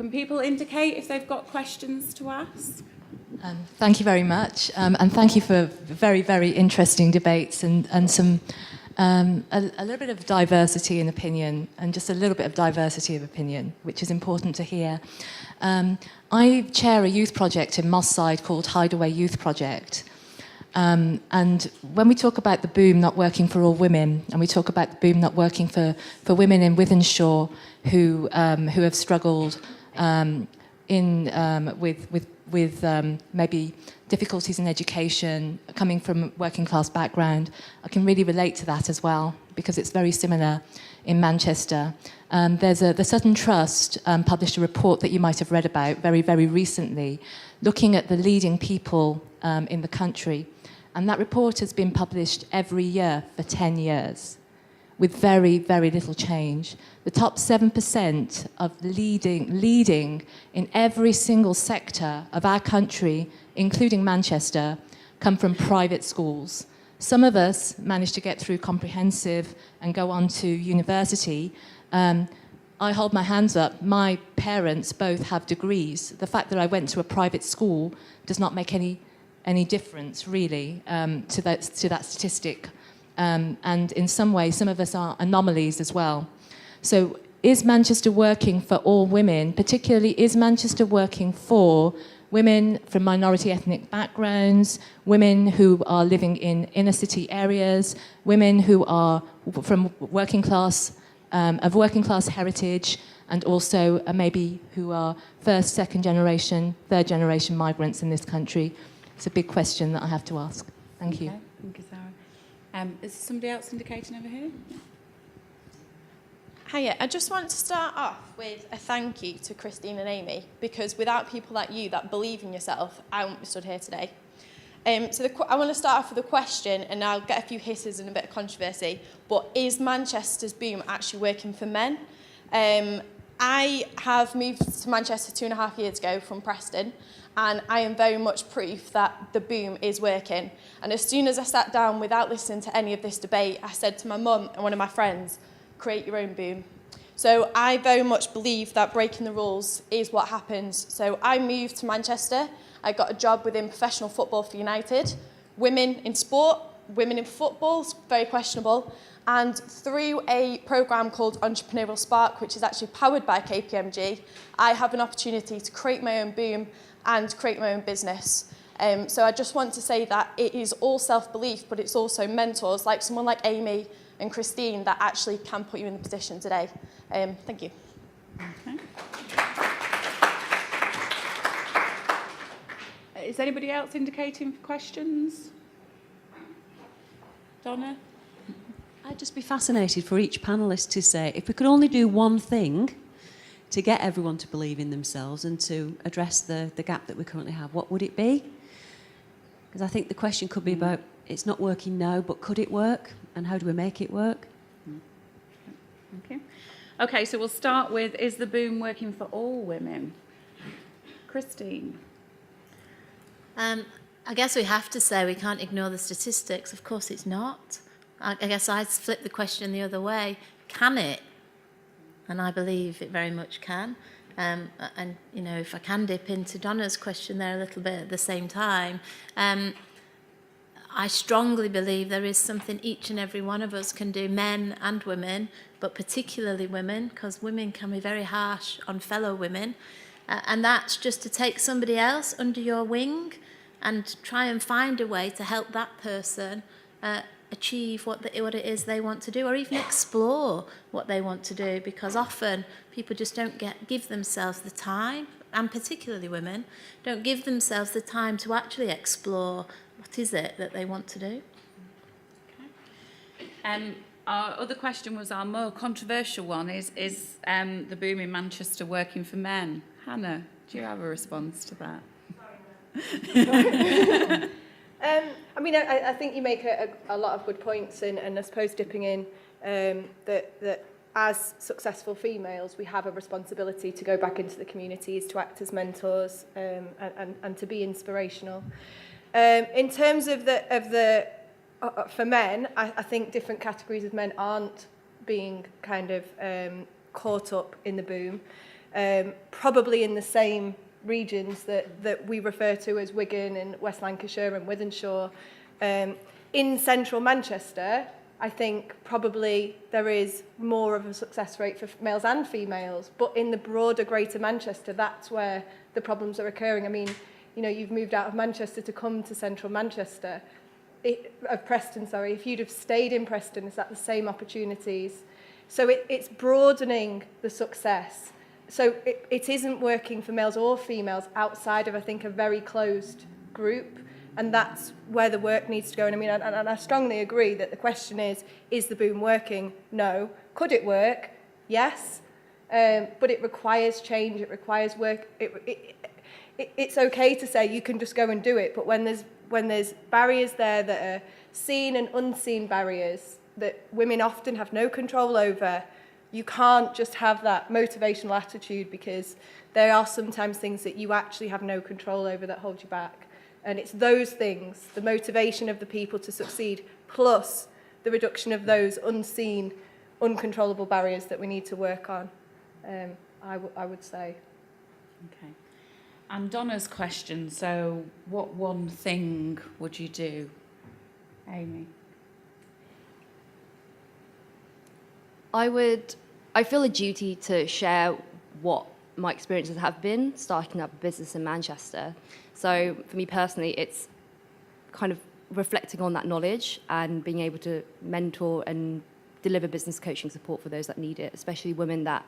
Can people indicate if they've got questions to ask? Thank you very much, and thank you for very, very interesting debates and some a little bit of diversity in opinion, and just a little bit of diversity of opinion, which is important to hear. I chair a youth project in Moss Side called Hideaway Youth Project. And when we talk about the boom not working for all women, and we talk about the boom not working for women in Wythenshawe who have struggled with maybe difficulties in education, coming from a working class background, I can really relate to that as well, because it's very similar in Manchester. The Sutton Trust published a report that you might have read about very, very recently, looking at the leading people in the country. And that report has been published every year for 10 years, with very, very little change. The top 7% of leading in every single sector of our country, including Manchester, come from private schools. Some of us manage to get through comprehensive and go on to university. I hold my hands up. My parents both have degrees. The fact that I went to a private school does not make any difference, really, to that statistic. And in some ways, some of us are anomalies as well. So is Manchester working for all women? Particularly, is Manchester working for women from minority ethnic backgrounds, women who are living in inner city areas, women who are from working class, of working class heritage, and also maybe who are first, second generation, third generation migrants in this country? It's a big question that I have to ask. Thank you. Okay, thank you, Sarah. Is somebody else indicating over here? Hiya, I just want to start off with a thank you to Christine and Amy, because without people like you that believe in yourself, I wouldn't be stood here today. I want to start off with a question, and I'll get a few hisses and a bit of controversy, but is Manchester's boom actually working for men? I have moved to Manchester 2.5 years ago from Preston, and I am very much proof that the boom is working. And as soon as I sat down without listening to any of this debate, I said to my mum and one of my friends, create your own boom. So I very much believe that breaking the rules is what happens. So I moved to Manchester. I got a job within professional football for United. Women in sport, women in football, is very questionable. And through a programme called Entrepreneurial Spark, which is actually powered by KPMG, I have an opportunity to create my own boom and create my own business. So I just want to say that it is all self-belief, but it's also mentors like someone like Amy and Christine that actually can put you in the position today. Thank you. Okay. Is anybody else indicating for questions? Donna? I'd just be fascinated for each panellist to say, if we could only do one thing to get everyone to believe in themselves and to address the gap that we currently have, what would it be? Because I think the question could be about, it's not working now, but could it work? And how do we make it work? Okay. Okay, so we'll start with, is the boom working for all women? Christine? I guess we have to say we can't ignore the statistics. Of course it's not. I guess I'd flip the question the other way. Can it? And I believe it very much can. And, you know, if I can dip into Donna's question there a little bit at the same time, I strongly believe there is something each and every one of us can do, men and women, but particularly women, because women can be very harsh on fellow women. And that's just to take somebody else under your wing and try and find a way to help that person achieve what it is they want to do, or even explore what they want to do, because often people just don't give themselves the time, and particularly women, don't give themselves the time to actually explore what is it that they want to do. Okay. Our other question was our more controversial one, is the boom in Manchester working for men? Hannah, do you have a response to that? I mean, I think you make a lot of good points, and I suppose dipping in that as successful females, we have a responsibility to go back into the communities, to act as mentors, and to be inspirational. In terms of for men, I think different categories of men aren't being kind of caught up in the boom. probably in the same regions that we refer to as Wigan and West Lancashire and Wythenshawe. In central Manchester, I think probably there is more of a success rate for males and females, but in the broader Greater Manchester, that's where the problems are occurring. I mean, you know, you've moved out of Manchester to come to central Manchester, Preston, sorry. If you'd have stayed in Preston, is that the same opportunities? So it's broadening the success. So it isn't working for males or females outside of, I think, a very closed group. And that's where the work needs to go. And I mean, and I strongly agree that the question is the boom working? No. Could it work? Yes. But it requires change. It requires work. It's okay to say you can just go and do it. But when there's barriers there that are seen and unseen barriers that women often have no control over, you can't just have that motivational attitude, because there are sometimes things that you actually have no control over that hold you back. And it's those things, the motivation of the people to succeed, plus the reduction of those unseen, uncontrollable barriers that we need to work on, I would say. Okay. And Donna's question, so what one thing would you do? Amy? I feel a duty to share what my experiences have been starting up a business in Manchester. So for me personally, it's kind of reflecting on that knowledge and being able to mentor and deliver business coaching support for those that need it, especially women that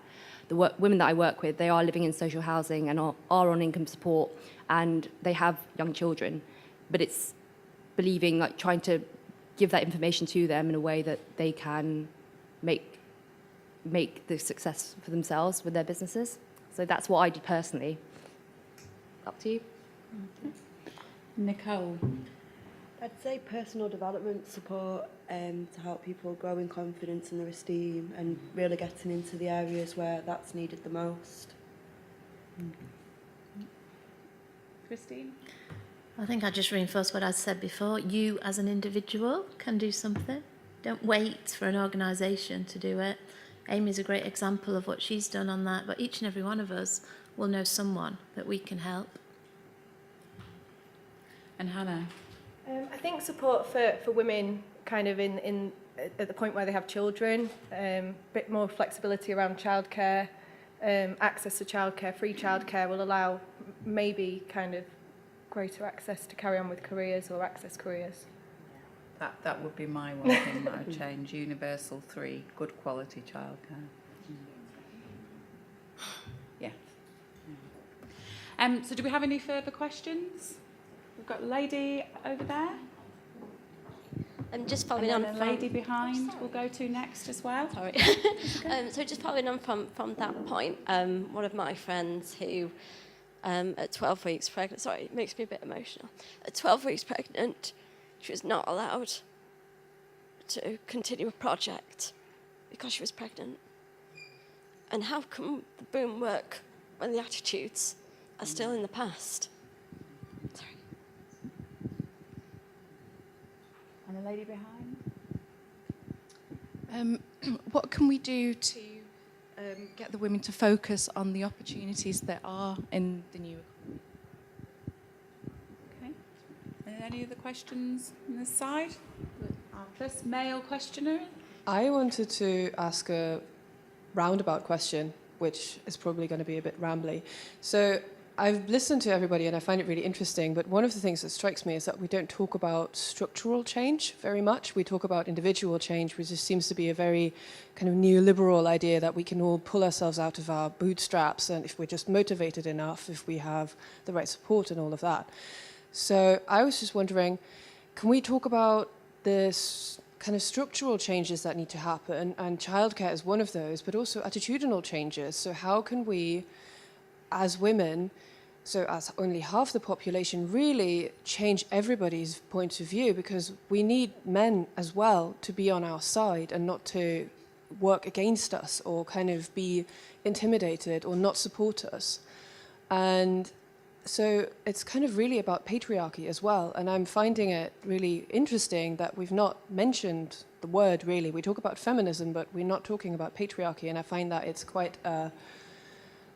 I work with. They are living in social housing and are on income support, and they have young children. But it's believing, like trying to give that information to them in a way that they can make the success for themselves with their businesses. So that's what I do personally. Up to you. Okay. Nicole? I'd say personal development support to help people grow in confidence and their esteem, and really getting into the areas where that's needed the most. Christine? I think I just reinforce what I said before. You as an individual can do something. Don't wait for an organisation to do it. Amy's a great example of what she's done on that, but each and every one of us will know someone that we can help. And Hannah? I think support for women kind of in at the point where they have children, a bit more flexibility around childcare, access to childcare, free childcare will allow maybe kind of greater access to carry on with careers or access careers. That would be my one thing that I would change. Universal 3, good quality childcare. Yeah. So do we have any further questions? We've got a lady over there. Just And following then on a from... lady behind we'll go to next as well. Sorry. So just following on from that point, one of my friends who, at 12 weeks pregnant, sorry, it makes me a bit emotional. At 12 weeks pregnant, she was not allowed to continue a project because she was pregnant. And how can the boom work when the attitudes are still in the past? Sorry. And a lady behind. What can we do to get the women to focus on the opportunities that are in the new economy? Okay. Any other questions on this side? Our first male questioner. I wanted to ask a roundabout question, which is probably going to be a bit rambly. So I've listened to everybody and I find it really interesting, but one of the things that strikes me is that we don't talk about structural change very much. We talk about individual change, which just seems to be a very kind of neoliberal idea that we can all pull ourselves out of our bootstraps, and if we're just motivated enough, if we have the right support and all of that. So I was just wondering, can we talk about this kind of structural changes that need to happen, and childcare is one of those, but also attitudinal changes. So how can we, as women, so as only half the population, really change everybody's point of view, because we need men as well to be on our side and not to work against us or kind of be intimidated or not support us. And so it's kind of really about patriarchy as well. And I'm finding it really interesting that we've not mentioned the word really. We talk about feminism, but we're not talking about patriarchy. And I find that it's quite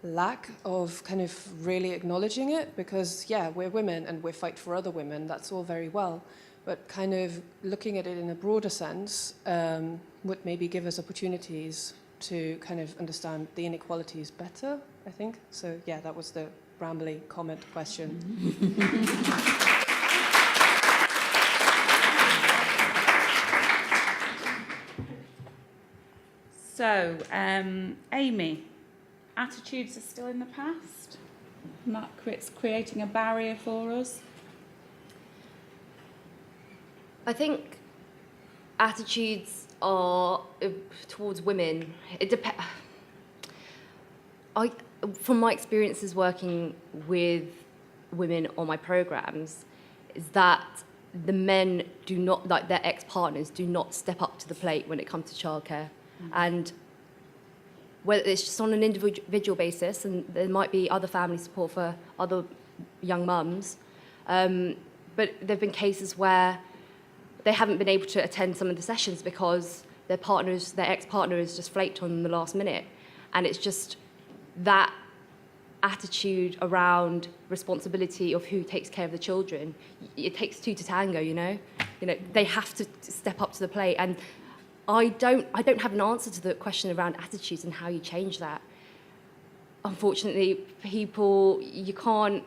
lack of kind of really acknowledging it, because yeah, we're women and we fight for other women, that's all very well, but kind of looking at it in a broader sense would maybe give us opportunities to kind of understand the inequalities better, I think. So yeah, that was the rambly comment question. So, Amy, attitudes are still in the past? And that creating a barrier for us? I think attitudes are towards women. It depends. From my experiences working with women on my programs, is that the men do not, like their ex-partners, do not step up to the plate when it comes to childcare. And whether it's just on an individual basis, and there might be other family support for other young mums, but there have been cases where they haven't been able to attend some of the sessions because their ex-partner is just flaked on the last minute. And it's just that attitude around responsibility of who takes care of the children. It takes two to tango, you know? They have to step up to the plate. And I don't have an answer to the question around attitudes and how you change that. Unfortunately, you can't,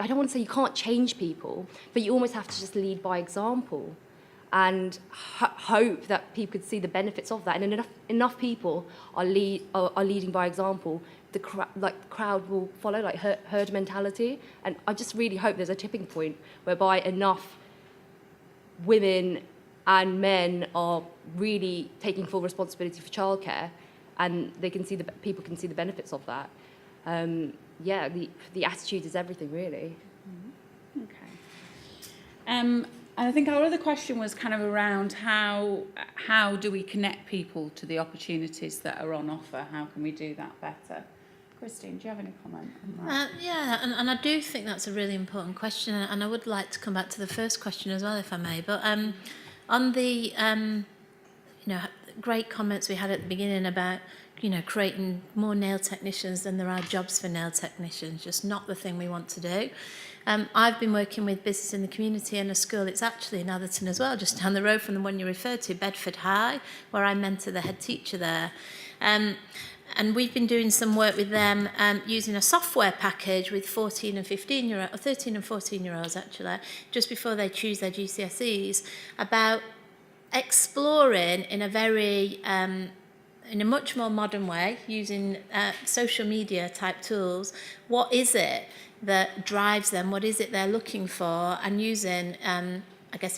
I don't want to say you can't change people, but you almost have to just lead by example and hope that people could see the benefits of that. And enough people are leading by example, the crowd will follow, like herd mentality. And I just really hope there's a tipping point whereby enough women and men are really taking full responsibility for childcare, and people can see the benefits of that. Yeah, the attitude is everything, really. Okay. And I think our other question was kind of around how do we connect people to the opportunities that are on offer? How can we do that better? Christine, do you have any comment on that? Yeah, and I do think that's a really important question, and I would like to come back to the first question as well, if I may. But on the great comments we had at the beginning about creating more nail technicians than there are jobs for nail technicians, just not the thing we want to do. I've been working with business in the community and a school. It's actually in Atherton as well, just down the road from the one you referred to, Bedford High, where I mentor the head teacher there. And we've been doing some work with them using a software package with 13 and 14-year-olds actually, just before they choose their GCSEs, about exploring in a much more modern way, using social media type tools, what is it that drives them, what is it they're looking for, and using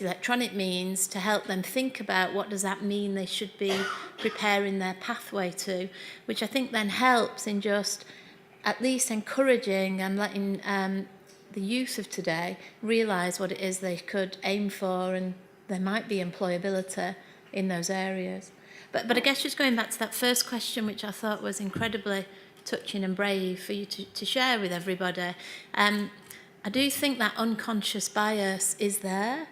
electronic means to help them think about what does that mean they should be preparing their pathway to, which I think then helps in just at least encouraging and letting the youth of today realise what it is they could aim for, and there might be employability in those areas. But I guess just going back to that first question, which I thought was incredibly touching and brave for you to share with everybody, I do think that unconscious bias is there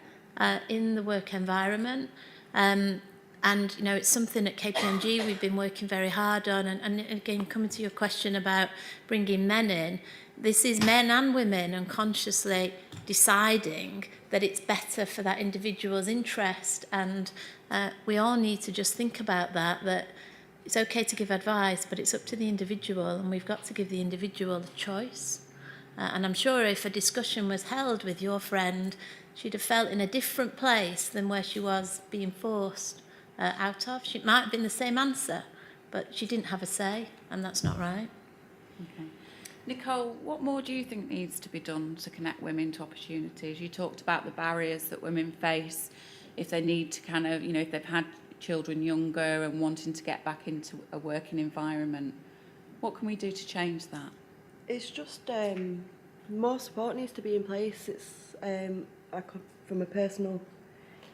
in the work environment. And it's something at KPMG we've been working very hard on. And again, coming to your question about bringing men in, this is men and women unconsciously deciding that it's better for that individual's interest. And we all need to just think about that it's okay to give advice, but it's up to the individual, and we've got to give the individual a choice. And I'm sure if a discussion was held with your friend, she'd have felt in a different place than where she was being forced out of. She might have been the same answer, but she didn't have a say, and that's not right. Okay. Nicole, what more do you think needs to be done to connect women to opportunities? You talked about the barriers that women face if they need to kind of, if they've had children younger and wanting to get back into a working environment. What can we do to change that? It's just more support needs to be in place. It's from a personal,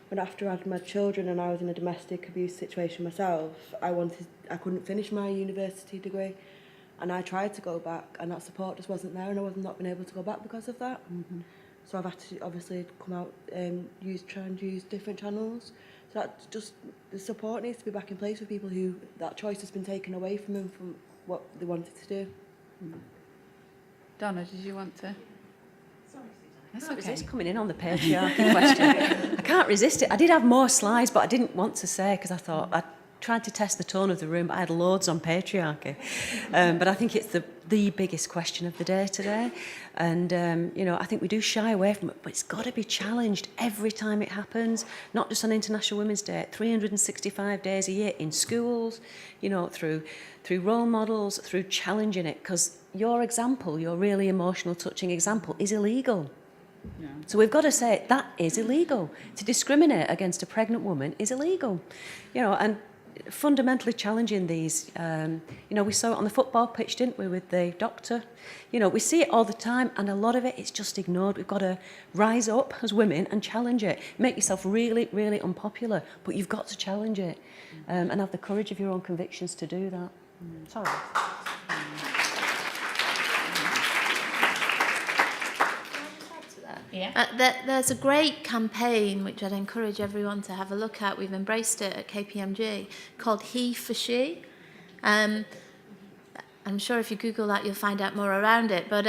when after I had my children and I was in a domestic abuse situation myself, I couldn't finish my university degree, and I tried to go back, and that support just wasn't there, and I was not been able to go back because of that. Mm-hmm. So I've had to obviously come out and try and use different channels. So that just the support needs to be back in place for people who that choice has been taken away from them from what they wanted to do. Donna, did you want to? I can't resist coming in on the patriarchy question. I can't resist it. I did have more slides, but I didn't want to say because I thought I tried to test the tone of the room, but I had loads on patriarchy. But I think it's the biggest question of the day today. And, I think we do shy away from it, but it's got to be challenged every time it happens, not just on International Women's Day, 365 days a year in schools, through role models, through challenging it, because your example, your really emotional, touching example, is illegal. No. So we've got to say that is illegal. To discriminate against a pregnant woman is illegal. And fundamentally challenging these. We saw it on the football pitch, didn't we, with the doctor? We see it all the time, and a lot of it is just ignored. We've got to rise up as women and challenge it. Make yourself really, really unpopular, but you've got to challenge it and have the courage of your own convictions to do that. Sorry. Yeah. There's a great campaign which I'd encourage everyone to have a look at. We've embraced it at KPMG, called He for She. I'm sure if you Google that, you'll find out more around it. But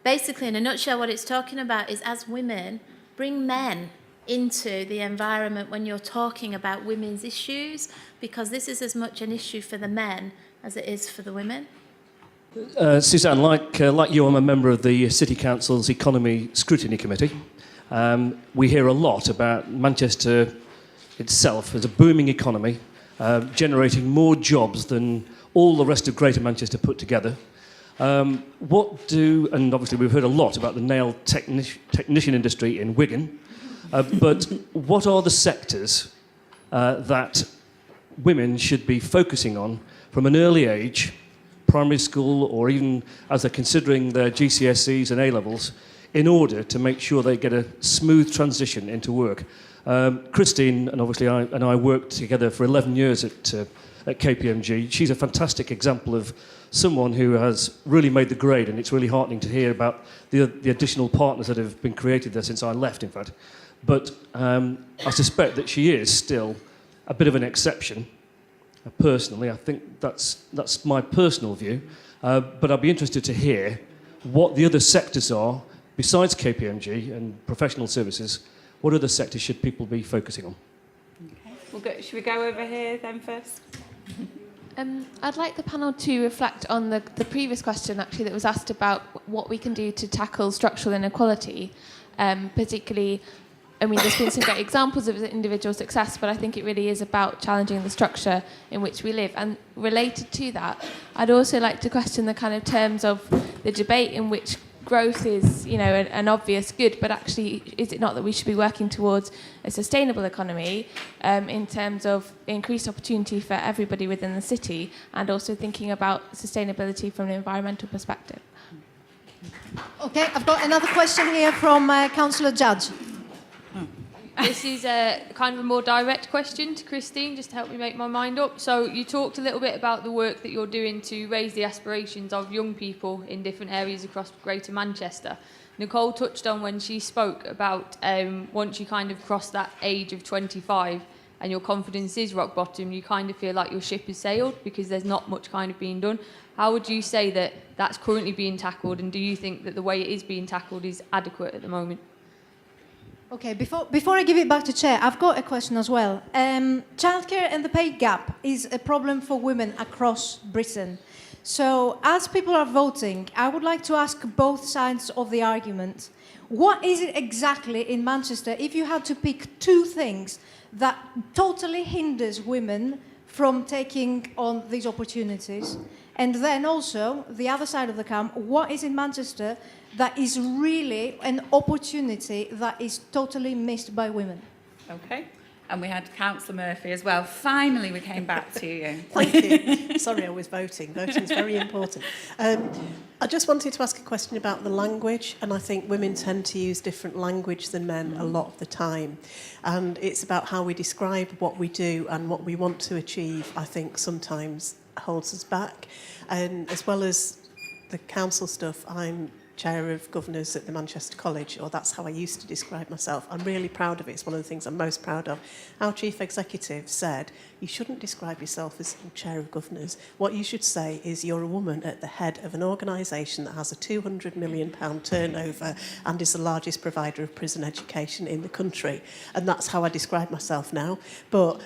basically, in a nutshell, what it's talking about is, as women, bring men into the environment when you're talking about women's issues, because this is as much an issue for the men as it is for the women. Suzanne, like you, I'm a member of the City Council's Economy Scrutiny Committee. We hear a lot about Manchester itself as a booming economy, generating more jobs than all the rest of Greater Manchester put together. And obviously we've heard a lot about the nail technician industry in Wigan, but what are the sectors that women should be focusing on from an early age, primary school, or even as they're considering their GCSEs and A-levels, in order to make sure they get a smooth transition into work? Christine, and obviously I worked together for 11 years at KPMG. She's a fantastic example of someone who has really made the grade, and it's really heartening to hear about the additional partners that have been created there since I left, in fact. But I suspect that she is still a bit of an exception. Personally, I think that's my personal view, but I'd be interested to hear what the other sectors are, besides KPMG and professional services. What other sectors should people be focusing on? Okay. Should we go over here then first? I'd like the panel to reflect on the previous question, actually, that was asked about what we can do to tackle structural inequality, particularly. There's been some great examples of individual success, but I think it really is about challenging the structure in which we live. And related to that, I'd also like to question the kind of terms of the debate in which growth is, an obvious good, but actually, is it not that we should be working towards a sustainable economy in terms of increased opportunity for everybody within the city, and also thinking about sustainability from an environmental perspective? Okay, I've got another question here from Councillor Judge. This is a kind of a more direct question to Christine, just to help me make my mind up. So you talked a little bit about the work that you're doing to raise the aspirations of young people in different areas across Greater Manchester. Nicole touched on when she spoke about once you kind of cross that age of 25 and your confidence is rock bottom, you kind of feel like your ship has sailed because there's not much kind of being done. How would you say that that's currently being tackled, and do you think that the way it is being tackled is adequate at the moment? Okay, before I give it back to Chair, I've got a question as well. Childcare and the pay gap is a problem for women across Britain. So as people are voting, I would like to ask both sides of the argument. What is it exactly in Manchester, if you had to pick two things that totally hinders women from taking on these opportunities? And then also, the other side of the camp, what is in Manchester that is really an opportunity that is totally missed by women? Okay. And we had Councillor Murphy as well. Finally, we came back to you. Thank you. Sorry, I was voting. Voting is very important. I just wanted to ask a question about the language, and I think women tend to use different language than men a lot of the time. And it's about how we describe what we do and what we want to achieve, I think sometimes holds us back. And as well as the council stuff, I'm chair of governors at the Manchester College, or that's how I used to describe myself. I'm really proud of it. It's one of the things I'm most proud of. Our chief executive said, you shouldn't describe yourself as chair of governors. What you should say is you're a woman at the head of an organisation that has a £200 million turnover and is the largest provider of prison education in the country. And that's how I describe myself now. But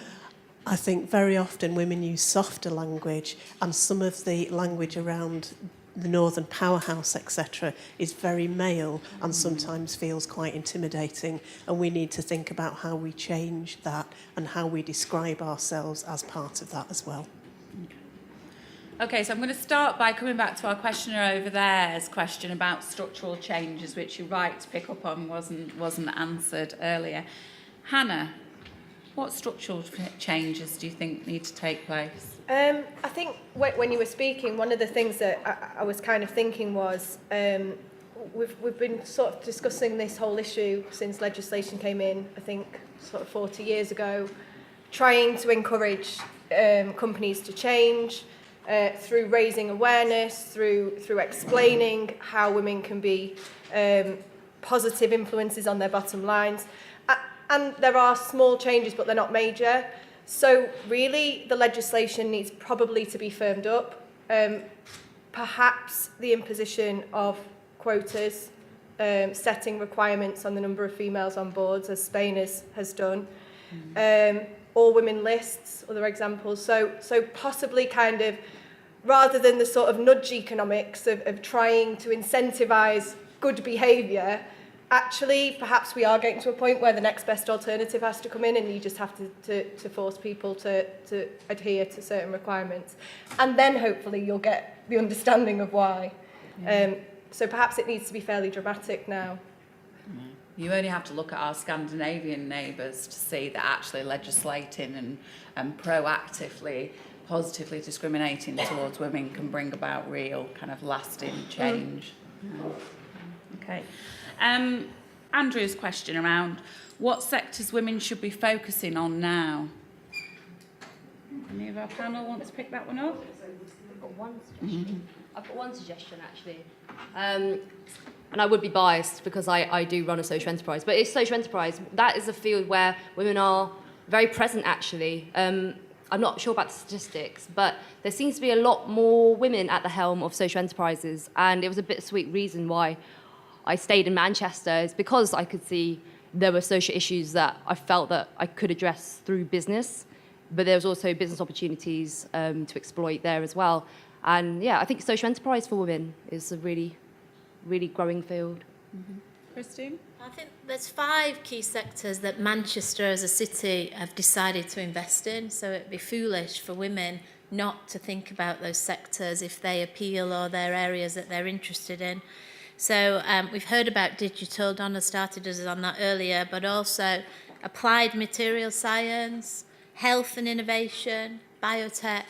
I think very often women use softer language, and some of the language around the Northern Powerhouse, etc., is very male and sometimes feels quite intimidating. And we need to think about how we change that and how we describe ourselves as part of that as well. Okay, so I'm going to start by coming back to our questioner over there's question about structural changes, which you're right to pick up on wasn't answered earlier. Hannah, what structural changes do you think need to take place? I think when you were speaking, one of the things that I was kind of thinking was we've been sort of discussing this whole issue since legislation came in, I think sort of 40 years ago, trying to encourage companies to change through raising awareness, through explaining how women can be positive influences on their bottom lines. And there are small changes, but they're not major. So really, the legislation needs probably to be firmed up. Perhaps the imposition of quotas, setting requirements on the number of females on boards, as Spain has done. All-women lists, other examples. So possibly kind of, rather than the sort of nudge economics of trying to incentivise good behaviour, actually, perhaps we are getting to a point where the next best alternative has to come in, and you just have to force people to adhere to certain requirements. And then hopefully you'll get the understanding of why. Yeah. So perhaps it needs to be fairly dramatic now. You only have to look at our Scandinavian neighbours to see that actually legislating and proactively, positively discriminating towards women can bring about real kind of lasting change. Okay. Andrew's question around what sectors women should be focusing on now. Any of our panel want to pick that one up? I've got one suggestion. I've got one suggestion, actually. And I would be biased because I do run a social enterprise. But it's social enterprise. That is a field where women are very present, actually. I'm not sure about the statistics, but there seems to be a lot more women at the helm of social enterprises. And it was a bittersweet reason why I stayed in Manchester, is because I could see there were social issues that I felt that I could address through business, but there was also business opportunities to exploit there as well. And yeah, I think social enterprise for women is a really, really growing field. Mm-hmm. Christine? I think there's 5 key sectors that Manchester as a city have decided to invest in, so it'd be foolish for women not to think about those sectors if they appeal or they're areas that they're interested in. So we've heard about digital, Donna started us on that earlier, but also applied material science, health and innovation, biotech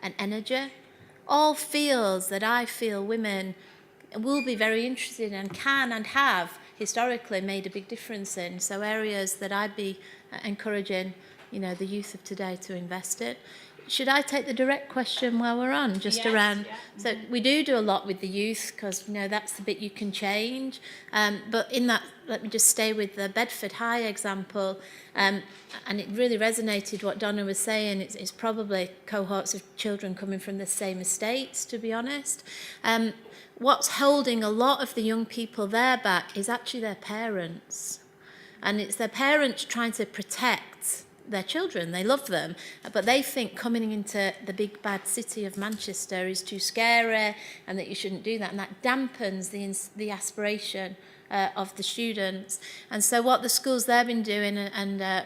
and energy. All fields that I feel women will be very interested in and can and have historically made a big difference in. So areas that I'd be encouraging, the youth of today to invest in. Should I take the direct question while we're on, just around? Yeah. So we do a lot with the youth because, that's the bit you can change. But in that, let me just stay with the Bedford High example. And it really resonated what Donna was saying. It's probably cohorts of children coming from the same estates, to be honest. What's holding a lot of the young people there back is actually their parents. And it's their parents trying to protect their children. They love them, but they think coming into the big bad city of Manchester is too scary and that you shouldn't do that, and that dampens the aspiration of the students. And so what the schools they've been doing, and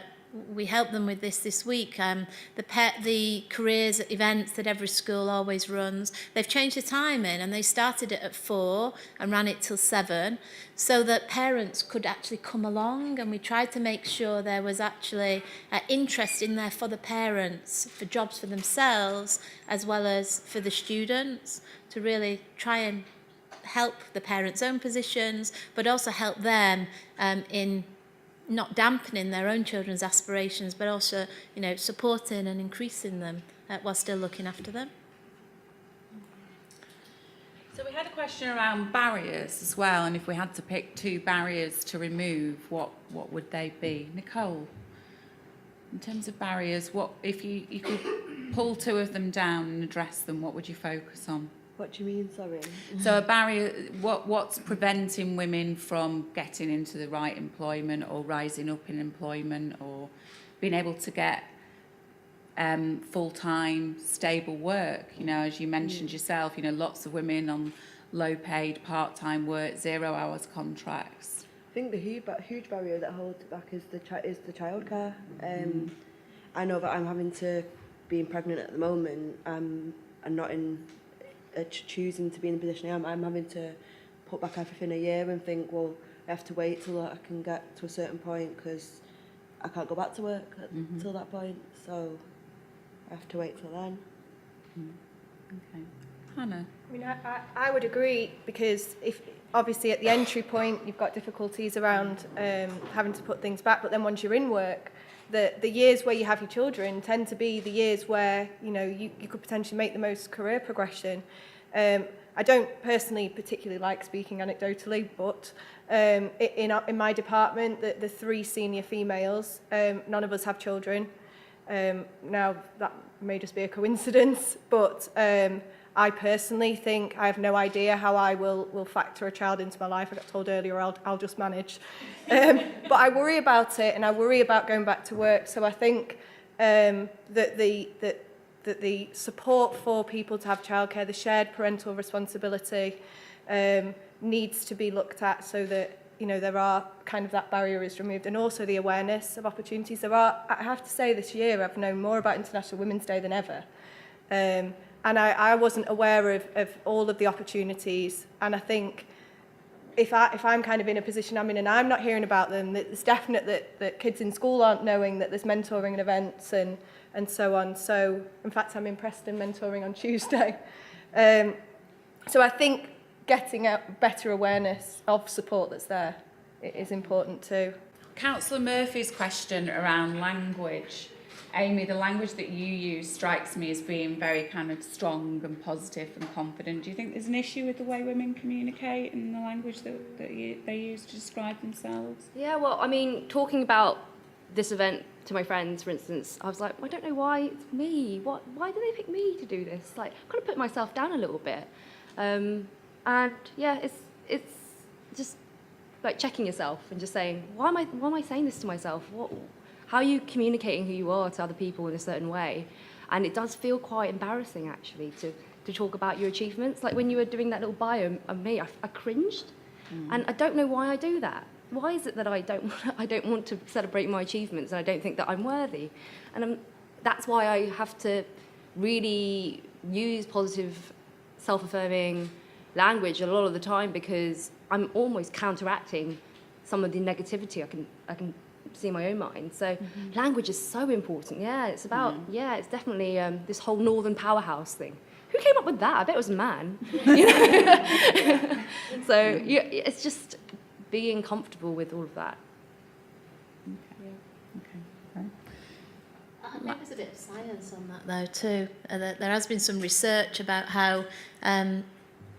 we help them with this week, the careers events that every school always runs, they've changed the timing and they started it at 4 and ran it till 7 so that parents could actually come along, and we tried to make sure there was actually interest in there for the parents, for jobs for themselves as well as for the students, to really try and help the parents' own positions but also help them in not dampening their own children's aspirations, but also, supporting and increasing them while still looking after them. So we had a question around barriers as well, and if we had to pick 2 barriers to remove, what would they be? Nicole, in terms of barriers, what if you could pull 2 of them down and address them, what would you focus on? What do you mean, sorry? So a barrier, what's preventing women from getting into the right employment or rising up in employment or being able to get full-time, stable work? You know, as you mentioned yourself, you know, lots of women on low-paid, part-time work, 0 hours contracts. I think the huge barrier that holds it back is the childcare. I know that I'm having to, being pregnant at the moment, I'm not in choosing to be in the position I am. I'm having to put back everything a year and think, well, I have to wait till I can get to a certain point because I can't go back to work till that point. So I have to wait till then. Okay. Hannah? I mean, I would agree, because if obviously at the entry point you've got difficulties around having to put things back, but then once you're in work, the years where you have your children tend to be the years where, you know, you could potentially make the most career progression. I don't personally particularly like speaking anecdotally, but in my department, the 3 senior females, none of us have children. Now, that may just be a coincidence, but I personally think I have no idea how I will factor a child into my life. I got told earlier I'll just manage. But I worry about it, and I worry about going back to work. So I think that the support for people to have childcare, the shared parental responsibility, needs to be looked at so that, you know, there are kind of that barrier is removed, and also the awareness of opportunities. I have to say, this year I've known more about International Women's Day than ever. And I wasn't aware of all of the opportunities. And I think if I'm kind of in a position I'm in and I'm not hearing about them, it's definite that kids in school aren't knowing that there's mentoring and events and so on. So, in fact, I'm in Preston mentoring on Tuesday. So I think getting a better awareness of support that's there is important too. Councillor Murphy's question around language. Amy, the language that you use strikes me as being very kind of strong and positive and confident. Do you think there's an issue with the way women communicate and the language that they use to describe themselves? Yeah, well, I mean, talking about this event to my friends, for instance, I was like, I don't know why it's me. Why do they pick me to do this? Like, I kind of put myself down a little bit. And yeah, it's just like checking yourself and just saying, why am I saying this to myself? How are you communicating who you are to other people in a certain way? And it does feel quite embarrassing, actually, to talk about your achievements. Like when you were doing that little bio of me, I cringed. And I don't know why I do that. Why is it that I don't want to celebrate my achievements and I don't think that I'm worthy? And that's why I have to really use positive, self-affirming language a lot of the time, because I'm almost counteracting some of the negativity I can see in my own mind. So language is so important. Yeah, it's about, it's definitely this whole Northern powerhouse thing. Who came up with that? I bet it was a man. You know? So yeah, it's just being comfortable with all of that. I think there's a bit of science on that though too. There has been some research about how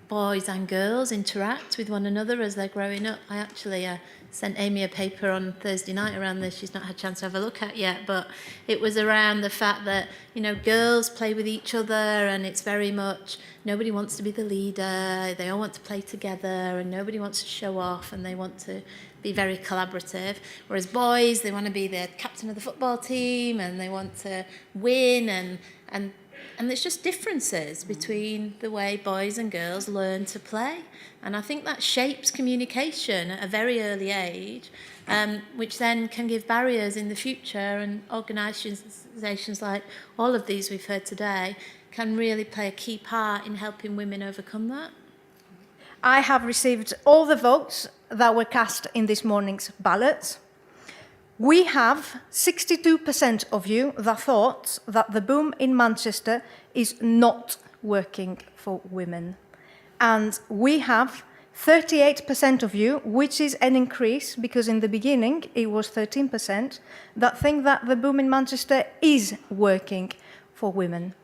boys and girls interact with one another as they're growing up. I actually sent Amy a paper on Thursday night around this. She's not had a chance to have a look at yet, but it was around the fact that, you know, girls play with each other, and it's very much nobody wants to be the leader. They all want to play together, and nobody wants to show off, and they want to be very collaborative. Whereas boys, they want to be the captain of the football team, and they want to win, and there's just differences between the way boys and girls learn to play. And I think that shapes communication at a very early age, which then can give barriers in the future. And organisations like all of these we've heard today can really play a key part in helping women overcome that. I have received all the votes that were cast in this morning's ballots. We have 62% of you that thought that the boom in Manchester is not working for women. And we have 38% of you, which is an increase, because in the beginning it was 13%, that think that the boom in Manchester is working for women.